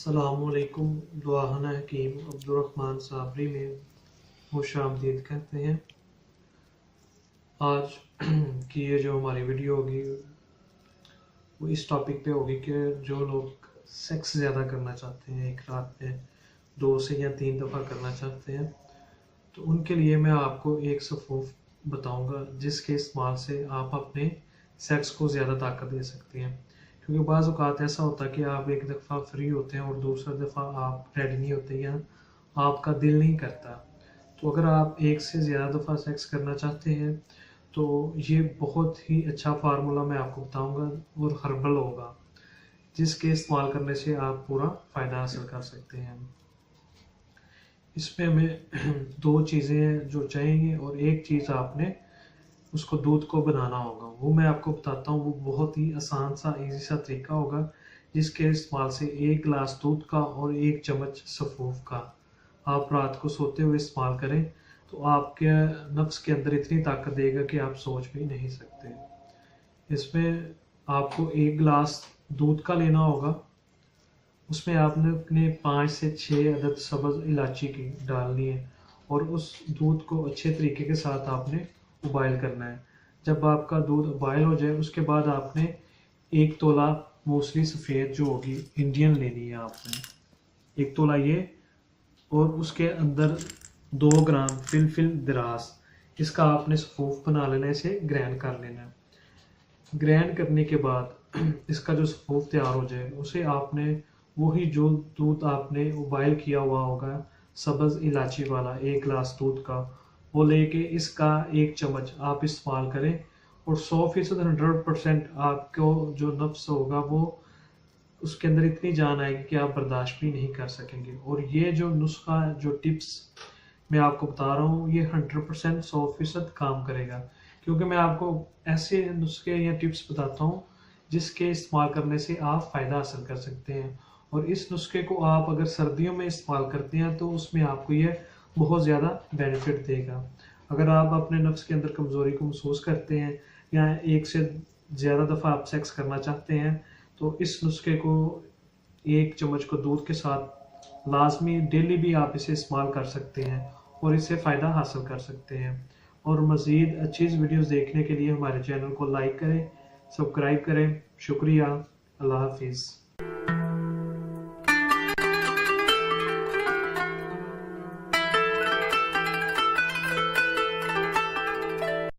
अस्सलामुअलैकुम। दुआहना हकीम अब्दुर्रहमान साबरी में खुशामदीद कहते हैं। आज की ये जो हमारी वीडियो होगी वो इस टॉपिक पे होगी कि जो लोग सेक्स ज़्यादा करना चाहते हैं, एक रात में 2 से या 3 दफ़ा करना चाहते हैं, तो उनके लिए मैं आपको एक सफ़ूफ बताऊंगा जिसके इस्तेमाल से आप अपने सेक्स को ज़्यादा ताकत दे सकते हैं। क्योंकि बाज़ औक़ात ऐसा होता है कि आप एक दफ़ा फ्री होते हैं और दूसरा दफ़ा आप रेडी नहीं होते या आपका दिल नहीं करता। तो अगर आप एक से ज़्यादा दफ़ा सेक्स करना चाहते हैं तो ये बहुत ही अच्छा फार्मूला मैं आपको बताऊंगा और हर्बल होगा, जिसके इस्तेमाल करने से आप पूरा फ़ायदा हासिल कर सकते हैं। इसमें हमें 2 चीज़ें जो चाहिए और एक चीज़ आपने उसको दूध को बनाना होगा, वो मैं आपको बताता हूँ। वो बहुत ही आसान सा ईजी सा तरीका होगा जिसके इस्तेमाल से 1 गिलास दूध का और 1 चम्मच सफ़ूफ का आप रात को सोते हुए इस्तेमाल करें तो आपके नफ्स के अंदर इतनी ताकत देगा कि आप सोच भी नहीं सकते। इसमें आपको 1 गिलास दूध का लेना होगा, उसमें आपने 5 से 6 अदद सब्ज़ इलायची की डालनी है और उस दूध को अच्छे तरीके के साथ आपने उबाइल करना है। जब आपका दूध उबाइल हो जाए उसके बाद आपने 1 तोला मूसली सफ़ेद जो होगी इंडियन लेनी है आपने, 1 तोला ये, और उसके अंदर 2 ग्राम फिलफिल दराज, इसका आपने सफ़ूफ बना लेना है, इसे ग्राइंड कर लेना है। ग्राइंड करने के बाद इसका जो सफ़ूफ तैयार हो जाए उसे आपने वही जो दूध आपने उबाइल किया हुआ होगा सब्ज़ इलायची वाला 1 गिलास दूध का, वो लेके इसका 1 चम्मच आप इस्तेमाल करें और 100% 100% आपको जो नफ्स होगा वो उसके अंदर इतनी जान आएगी कि आप बर्दाश्त भी नहीं कर सकेंगे। और ये जो नुस्खा जो टिप्स मैं आपको बता रहा हूँ ये 100% 100% काम करेगा, क्योंकि मैं आपको ऐसे नुस्खे या टिप्स बताता हूँ जिसके इस्तेमाल करने से आप फ़ायदा हासिल कर सकते हैं। और इस नुस्खे को आप अगर सर्दियों में इस्तेमाल करते हैं तो उसमें आपको ये बहुत ज़्यादा बेनिफिट देगा। अगर आप अपने नफ्स के अंदर कमज़ोरी को महसूस करते हैं या एक से ज़्यादा दफ़ा आप सेक्स करना चाहते हैं तो इस नुस्खे को 1 चम्मच को दूध के साथ लाजमी डेली भी आप इसे इस्तेमाल कर सकते हैं और इससे फ़ायदा हासिल कर सकते हैं। और मज़ीद अच्छी वीडियोज़ देखने के लिए हमारे चैनल को लाइक करें, सब्सक्राइब करें। शुक्रिया। अल्लाह हाफिज़।